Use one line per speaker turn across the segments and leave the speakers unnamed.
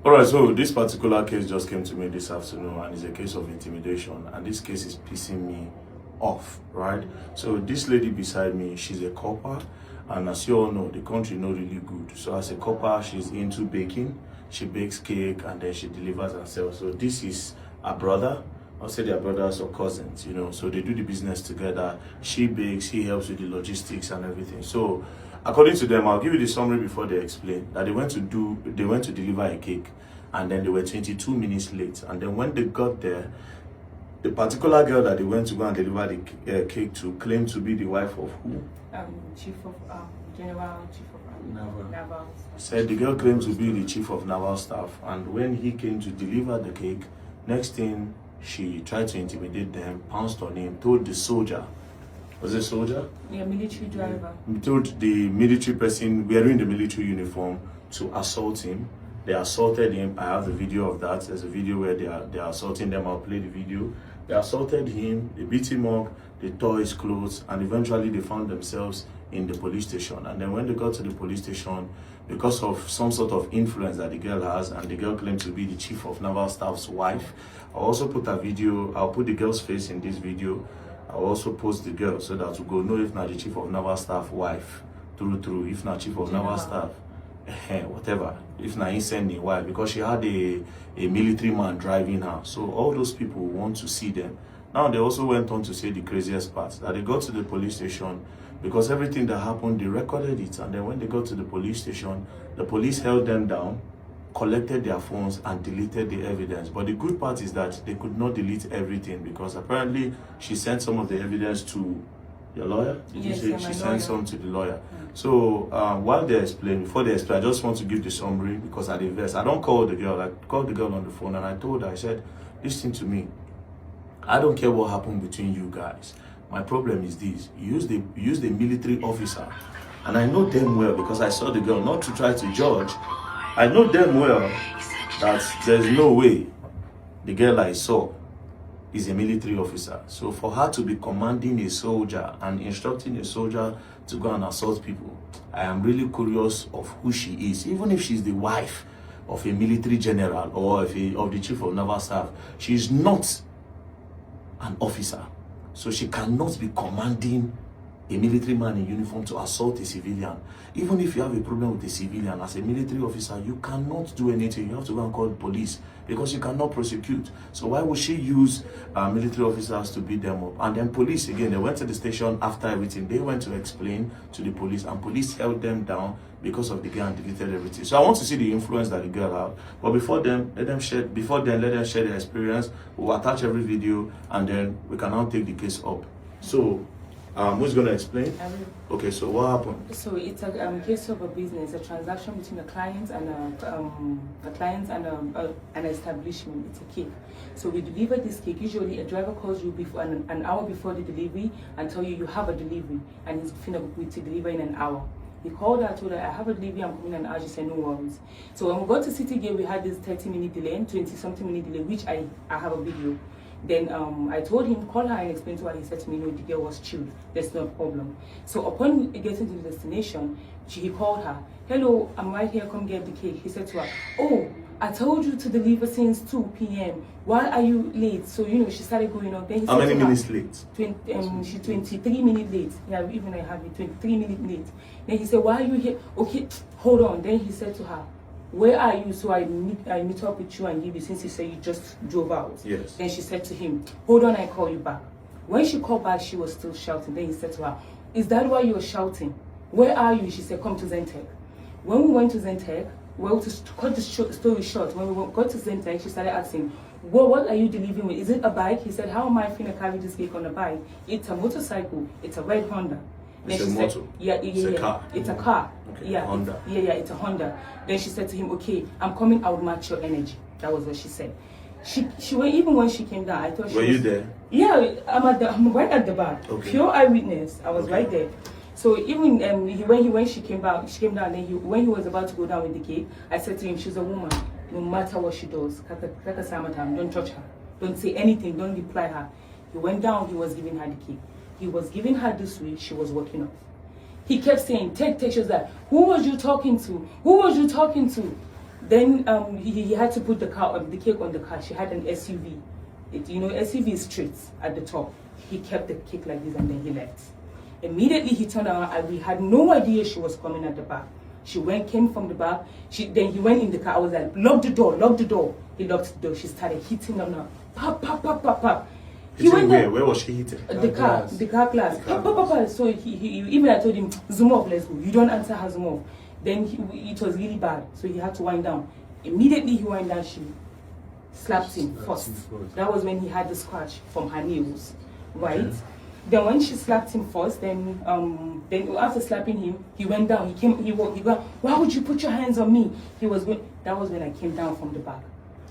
All right, so this particular case just came to me this afternoon, and it's a case of intimidation, and this case is pissing me off, right? So this lady beside me, she's a corper, and as you all know, the country not really good. So as a corper, she's into baking. She bakes cake and then she delivers herself. So this is a brother. I'll say they're brothers or cousins, you know. So they do the business together. She bakes, he helps with the logistics and everything. So according to them, I'll give you the summary before they explain that they went to deliver a cake, and then they were 22 minutes late. And then when they got there, the particular girl that they went to go and deliver the cake to claimed to be the wife of who?
Chief of General Chief of Naval.
Said the girl claimed to be the chief of naval staff, and when he came to deliver the cake, next thing she tried to intimidate them, pounced on him, told the soldier, was it soldier?
Yeah, military driver.
Told the military person wearing the military uniform to assault him. They assaulted him. I have the video of that. There's a video where they are assaulting them. I'll play the video. They assaulted him, they beat him up, they tore his clothes, and eventually they found themselves in the police station. And then when they got to the police station, because of some sort of influence that the girl has, and the girl claimed to be the chief of naval staff's wife, I'll also put a video, I'll put the girl's face in this video. I'll also post the girl so that we go know if not the chief of naval staff wife, through, if not chief of naval staff, whatever, if not insane why, because she had a military man driving her. So all those people want to see them. Now they also went on to say the craziest part, that they got to the police station, because everything that happened, they recorded it, and then when they got to the police station, the police held them down, collected their phones and deleted the evidence. But the good part is that they could not delete everything, because apparently she sent some of the evidence to your lawyer. Did
yes,
you say she sent some to the lawyer? So while they explain, before they explain, I just want to give the summary, because at the verse, I don't call the girl. I called the girl on the phone and I told her, I said, listen to me. I don't care what happened between you guys. My problem is this: you use the military officer, and I know damn well, because I saw the girl, not to try to judge. I know damn well that there's no way the girl I saw is a military officer. So for her to be commanding a soldier and instructing a soldier to go and assault people, I am really curious of who she is. Even if she's the wife of a military general or of the chief of naval staff, she is not an officer. So she cannot be commanding a military man in uniform to assault a civilian. Even if you have a problem with a civilian, as a military officer, you cannot do anything. You have to go and call the police, because you cannot prosecute. So why would she use military officers to beat them up? And then police, again, they went to the station after everything. They went to explain to the police, and police held them down because of the girl and deleted everything. So I want to see the influence that the girl had. But before then, let them share their experience. We'll attach every video, and then we can now take the case up. So who's going to explain? Okay, so what happened?
So it's a case of a business, a transaction between a client and an establishment. It's a cake. So we deliver this cake. Usually a driver calls you before an hour before the delivery and tell you have a delivery, and he's going to deliver in an hour. He called her, told her, I have a delivery, I'm coming in an hour. She said, no worries. So when we got to City Gate, we had this 30-minute delay, 20-something minute delay, which I have a video. Then I told him, call her and explain to her. He said to me, no, the girl was chilled. There's no problem. So upon getting to the destination, he called her. Hello, I'm right here. Come get the cake. He said to her, oh, I told you to deliver since 2 p.m. Why are you late? So, she started going on. Then he
How
said
many
to
minutes
her,
late?
She's 23 minutes late. Yeah, even I have it, 23 minutes late. Then he said, why are you here? Okay, hold on. Then he said to her, where are you? So I meet up with you and give you, since you said you just drove out.
Yes.
Then she said to him, hold on, I call you back. When she called back, she was still shouting. Then he said to her, is that why you were shouting? Where are you? She said, come to Zentech. When we went to Zentech, well, to cut the story short, when we got to Zentech, she started asking, well, what are you delivering with? Is it a bike? He said, how am I going to carry this cake on a bike? It's a motorcycle. It's a red Honda.
It's a
motor.
Said,
it's a car. It's a car.
Okay,
yeah,
Honda.
It's a Honda. Then she said to him, okay, I'm coming, I will match your energy. That was what she said. She even when she came down, I thought she
Were you there?
Yeah, I'm right at the back.
Okay.
Pure eyewitness. I was right there. So even when she came down, then when he was about to go down with the cake, I said to him, she's a woman. No matter what she does, don't touch her. Don't say anything. Don't reply her. He went down. He was giving her the cake. He was giving her this way. She was walking off. He kept saying, take. She was like, who was you talking to? Who was you talking to? Then he had to put the cake on the car. She had an SUV. SUV is straight at the top. He kept the cake like this and then he left. Immediately he turned around and we had no idea she was coming at the back. She came from the back. Then he went in the car. I was like, lock the door, lock the door. He locked the door. She started hitting them now. Pop, pop, pop, pop, pop.
Where was she hitting?
The car glass. Pop, pop, pop, pop. So even I told him, zoom off, let's go. You don't answer her, zoom off. Then it was really bad. So he had to wind down. Immediately he wind down, she slapped him first. That was when he had the scratch from her nails, right? Okay. Then when she slapped him first, then after slapping him, he went down. He went, why would you put your hands on me? That was when I came down from the back.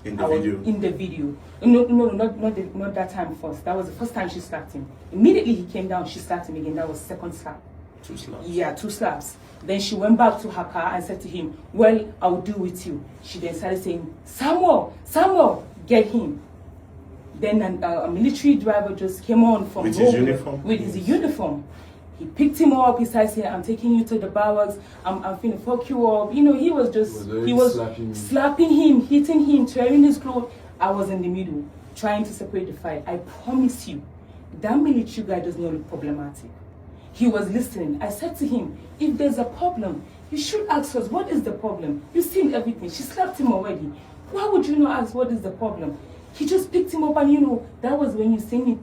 In the video?
In the video. No, not that time first. That was the first time she slapped him. Immediately he came down, she slapped him again. That was second slap.
2 slaps?
Yeah, 2 slaps. Then she went back to her car and said to him, well, I'll deal with you. She then started saying, Samuel, get him. Then a military driver just came on from
with his uniform?
With his uniform. He picked him up, he started saying, I'm taking you to the barracks, I'm finna fuck you up. He was slapping him, hitting him, tearing his clothes. I was in the middle, trying to separate the fight. I promise you, that military guy does not look problematic. He was listening. I said to him, if there's a problem, you should ask us, what is the problem? You've seen everything. She slapped him already. Why would you not ask what is the problem? He just picked him up and that was when you see me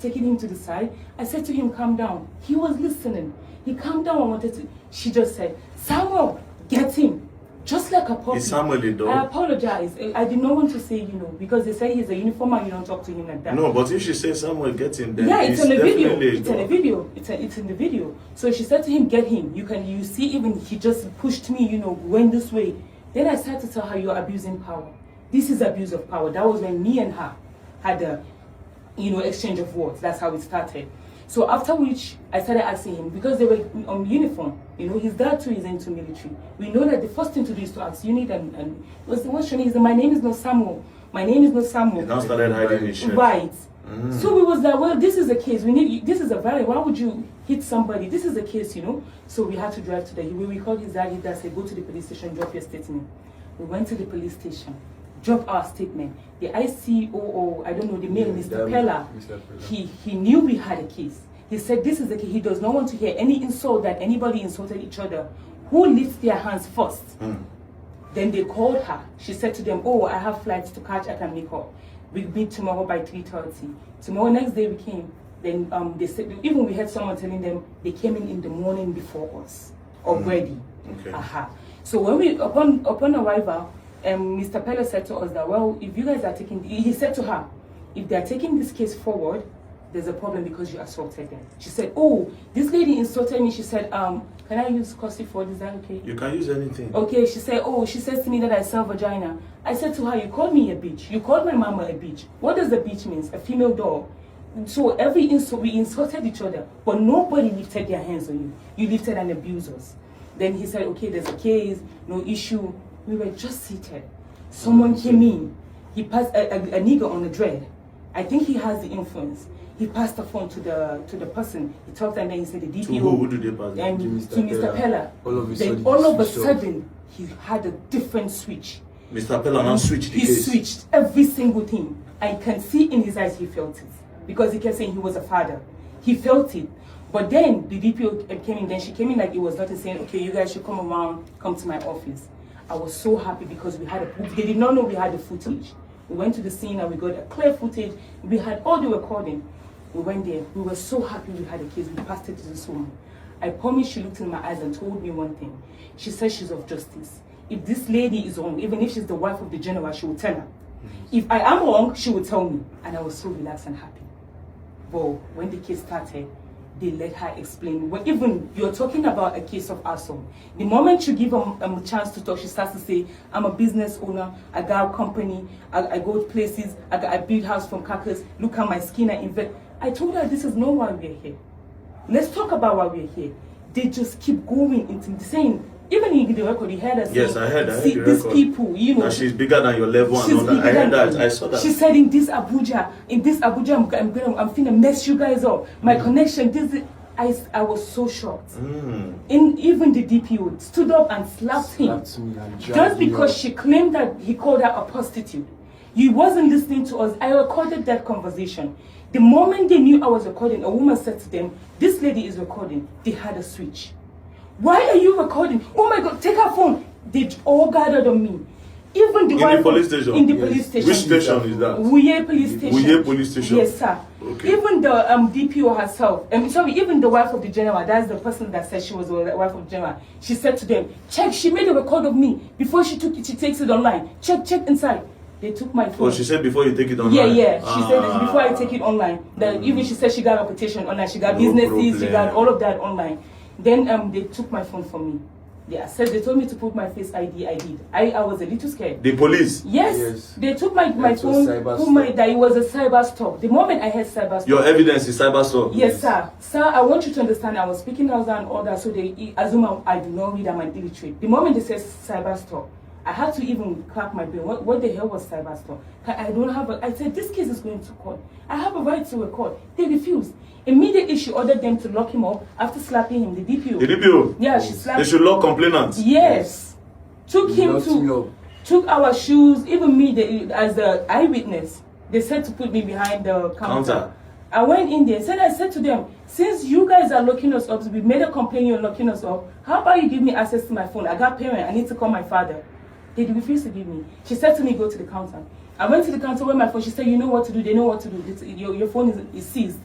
taking him to the side. I said to him, calm down. He was listening. He calmed down and she just said, Samuel, get him. Just like a puppy.
Is Samuel a dog?
I apologize. I did not want to say, because they say he's a uniform and you don't talk to him like that.
No, but if she says Samuel, get him, then
yeah, it's in the video. It's
in
the video. It's in the video. So she said to him, get him. You see, even he just pushed me, went this way. Then I started to tell her, you're abusing power. This is abuse of power. That was when me and her had a, exchange of words. That's how it started. So after which, I started asking him, because they were on uniform, his dad too is into military. We know that the first thing to do is to ask, you need and what's your name? He said, my name is not Samuel. My name is not Samuel.
He now started hiding his shirt.
Right. So we was like, well, this is a case. This is a variant. Why would you hit somebody? This is a case, So we had to drive to we called his dad. His dad said, go to the police station, drop your statement. We went to the police station, dropped our statement. The ICOO, I don't know, the male, Mr. Pella, he knew we had a case. He said, this is a case. He does not want to hear any insult that anybody insulted each other. Who lifts their hands first? Then they called her. She said to them, I have flights to catch. I can make up. We'll meet tomorrow by 3:30. Tomorrow, next day we came. Then they said, even we had someone telling them they came in the morning before us already.
Okay.
So when we, upon arrival, Mr. Pella said to us that, well, if you guys are taking, he said to her, if they're taking this case forward, there's a problem because you assaulted them. She said, this lady insulted me. She said, can I use cursive for this? Is that okay?
You can use anything.
Okay, she said, she says to me that I sell vagina. I said to her, you called me a bitch. You called my mama a bitch. What does a bitch mean? A female dog. So every insult, we insulted each other, but nobody lifted their hands on you. You lifted and abused us. Then he said, okay, there's a case, no issue. We were just seated. Someone came in. He passed a nigger on the dread. I think he has the influence. He passed the phone to the person. He talked and then he said the D.P.O.
To who did they pass it?
To Mr. Pella. All of a sudden, he had a different switch.
Mr. Pella now switched the case.
He switched every single thing. I can see in his eyes he felt it. Because he kept saying he was a father. He felt it. But then the D.P.O. came in. Then she came in like it was nothing, saying, okay, you guys should come around, come to my office. I was so happy because they did not know we had the footage. We went to the scene and we got a clear footage. We had all the recording. We went there. We were so happy we had a case. We passed it to this woman. I promise she looked in my eyes and told me one thing. She said she's of justice. If this lady is wrong, even if she's the wife of the general, she will tell her. If I am wrong, she will tell me. And I was so relaxed and happy. But when the case started, they let her explain. When even you're talking about a case of arson, the moment you give them a chance to talk, she starts to say, I'm a business owner, I got a company, I go places, I build house from carcass, look at my skin, I invest. I told her this is not why we're here. Let's talk about why we're here. They just keep going into saying, even in the record, you heard us.
Yes, I heard
see,
the
these
record.
people,
That she's bigger than your level and all that. I heard that. I saw that.
She said in this Abuja, I'm finna mess you guys up. My connection, I was so shocked. Even the D.P.O stood up and slapped him. Just because she claimed that he called her a prostitute. He wasn't listening to us. I recorded that conversation. The moment they knew I was recording, a woman said to them, "This lady is recording." They had a switch. "Why are you recording? Oh my God, take her phone." They all gathered on me. Even the
in the police station?
In the police station.
Which station is that?
Wuye police station.
Wuye police station?
Yes, sir.
Okay.
Even the D.P.O herself, even the wife of the general, that's the person that said she was the wife of the general, she said to them, "Check, she made a record of me. Before she takes it online. Check inside." They took my phone.
Oh, she said before you take it online?
Yeah. She said this before I take it online. That even she said she got reputation online, she got businesses, she got all of that online. Then they took my phone from me. Yeah, said they told me to put my face ID. I did. I was a little scared.
The police?
Yes. They took my phone. That it was a cyber stalk. The moment I had cyber stalk.
Your evidence is cyber stalk?
Yes, sir. Sir, I want you to understand. I was speaking Hausa and all that, so they assume I do not read. I'm an illiterate. The moment they said cyber stalk, I had to even crack my brain. What the hell was cyber stalk? I don't have I said this case is going to court. I have a right to record. They refused. Immediately, she ordered them to lock him up after slapping him. The D.P.O.
The D.P.O?
Yeah, she slapped him.
They should lock complainants?
Yes. Took our shoes, even me as the eyewitness. They said to put me behind the counter. I went in there. I said to them, "Since you guys are locking us up, we made a complaint you're locking us up. How about you give me access to my phone? I got parent. I need to call my father." They refused to give me. She said to me, "Go to the counter." I went to the counter with my phone. She said, "You know what to do. They know what to do. Your phone is seized."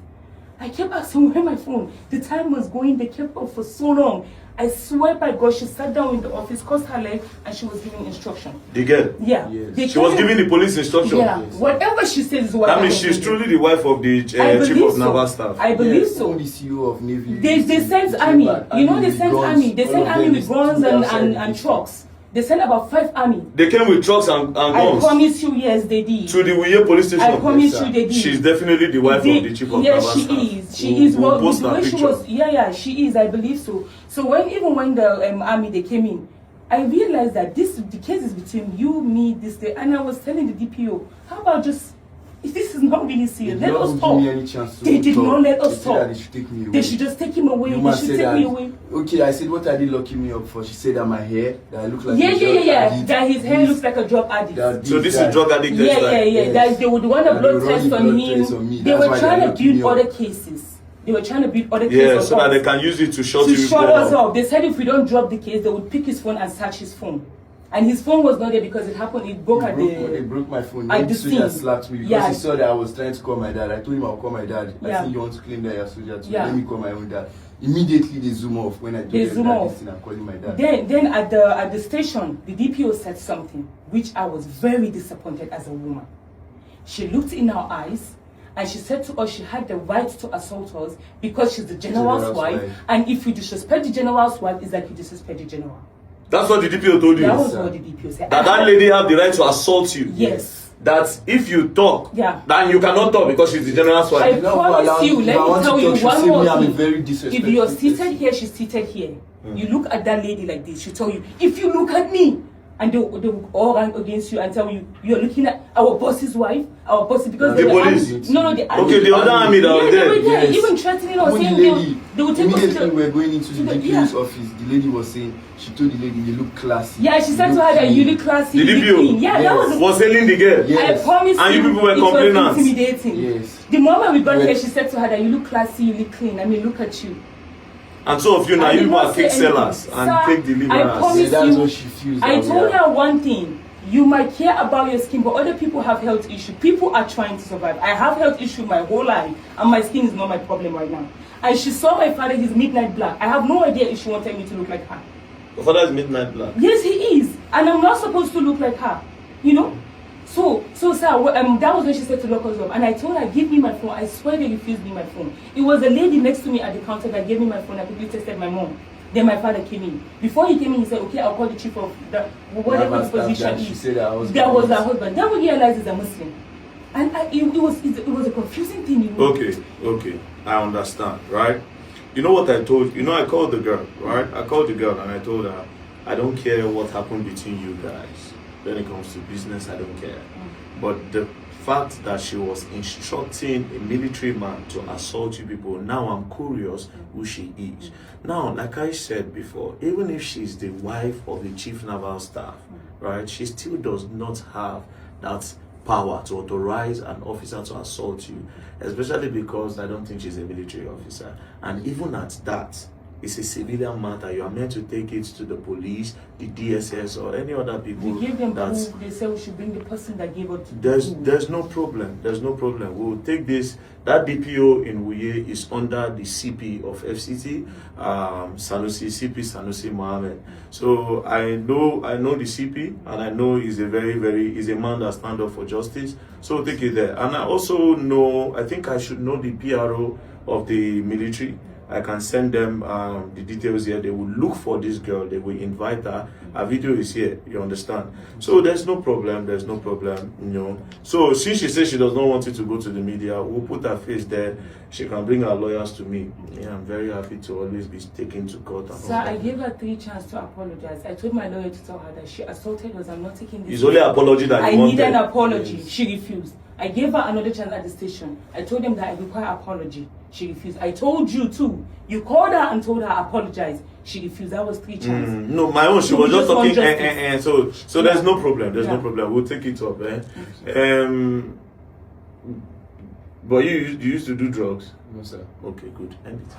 I kept asking where my phone. The time was going. They kept up for so long. I swear by God, she sat down in the office, crossed her leg, and she was giving instruction.
The girl?
Yeah.
Yes. She was giving the police instruction?
Yeah. Yes. Whatever she says is what
that means she's truly the wife of the chief of naval staff.
I believe so.
The CEO of Navy.
They sent army. You know, they sent army. They sent army with guns and trucks. They sent about 5 army.
They came with trucks and guns?
I promise you, yes, they did.
To the Wuye police station?
I promise you, they did.
She's definitely the wife of the chief of naval staff.
Yes, she is. Well, the way she was, she is. I believe so. So when the army they came in, I realized that the case is between you, me, this day, and I was telling the D.P.O, how about just. This is not really serious. Let us talk. They did not let us talk. They should just take him away. They should take me away.
Okay, I said, "What are they locking me up for?" She said that my hair, that I look like
that his hair looks like a drug addict.
So this is drug addict test?
Yeah. That they would want a blood test on him. They were trying to build other cases.
Yeah, so that they can use it to shut
us up. They said if we don't drop the case, they would pick his phone and search his phone. And his phone was not there because it happened. It broke
It broke my phone.
At the scene.
Slapped me because he saw that I was trying to call my dad. I told him I'll call my dad. I think you want to claim that you're soldier too. Let me call my own dad. Immediately they zoom off when I told them that I'm calling my dad.
Then at the station, the D.P.O said something which I was very disappointed as a woman. She looked in our eyes and she said to us she had the right to assault us because she's the general's wife. And if you disrespect the general's wife, it's like you disrespect the general.
That's what the D.P.O told you?
That was what the D.P.O said.
That lady have the right to assault you?
Yes.
That if you talk,
then
you cannot talk because she's the general's wife.
I promise you, let me tell you one more thing. If you're seated
person.
here, she's seated here. You look at that lady like this, she'll tell you, if you look at me, and they will all run against you and tell you, you're looking at our boss's wife, our boss, because
the police?
The army.
Okay, the other army that was there.
They were there, even threatening us, saying they would take us to
immediately we were going into the D.P.O's office, the lady was saying, she told the lady, you look classy.
Yeah, she said to her that you look classy,
the
you look clean. Yeah, that was
hailing the girl.
Yes. I promise
and you people were complainants.
Intimidating.
Yes.
The moment we got here, she said to her that you look classy, you look clean. I mean, look at you.
And so of you now, you are cake sellers and cake deliverers.
I promise
that's what she feels.
I told her one thing. You might care about your skin, but other people have health issues. People are trying to survive. I have health issues my whole life, and my skin is not my problem right now. And she saw my father, he's midnight black. I have no idea if she wanted me to look like her.
Your father is midnight black?
Yes, he is. And I'm not supposed to look like her. You know? So sir, that was when she said to lock us up. And I told her, give me my phone. I swear they refused me my phone. It was a lady next to me at the counter that gave me my phone. I quickly texted my mom. Then my father came in. Before he came in, he said, okay, I'll call the chief of whatever his position is.
She said that
was her husband. Then we realized he's a Muslim. And it was a confusing thing. You know?
Okay. I understand, right? You know what I told you? I called the girl, right? I called the girl and I told her, I don't care what happened between you guys. when it comes to business, I don't care. But the fact that she was instructing a military man to assault you people, now I'm curious who she is. Now, like I said before, even if she's the wife of the chief naval staff, right, she still does not have that power to authorize an officer to assault you, especially because I don't think she's a military officer. And even at that, it's a civilian matter. You are meant to take it to the police, the DSS, or any other people.
We give them proof. They say we should bring the person that gave it.
There's no problem. There's no problem. We'll take this. That D.P.O in Wuye is under the CP of FCT, Sanusi, CP Sanusi Mohammed. So I know the CP, and I know he's a he's a man that stands up for justice. So take it there. And I also know, I think I should know the PRO of the military. I can send them the details here. They will look for this girl. They will invite her. Her video is here. You understand? So there's no problem. There's no problem. You know. So since she says she does not want it to go to the media, we'll put her face there. She can bring her lawyers to me. Yeah, I'm very happy to always be taken to court. And
Sir, I gave her 3 chances to apologize. I told my lawyer to tell her that she assaulted us. I'm not taking this.
It's only apology that you wanted.
I need an apology. Yes. She refused. I gave her another chance at the station. I told them that I require apology. She refused. I told you too. You called her and told her apologize. She refused. That was 3 chances.
No, my own. She was just talking. So there's no problem. There's no problem. We'll take it up. But you used to do drugs?
No, sir.
Okay, good. End it.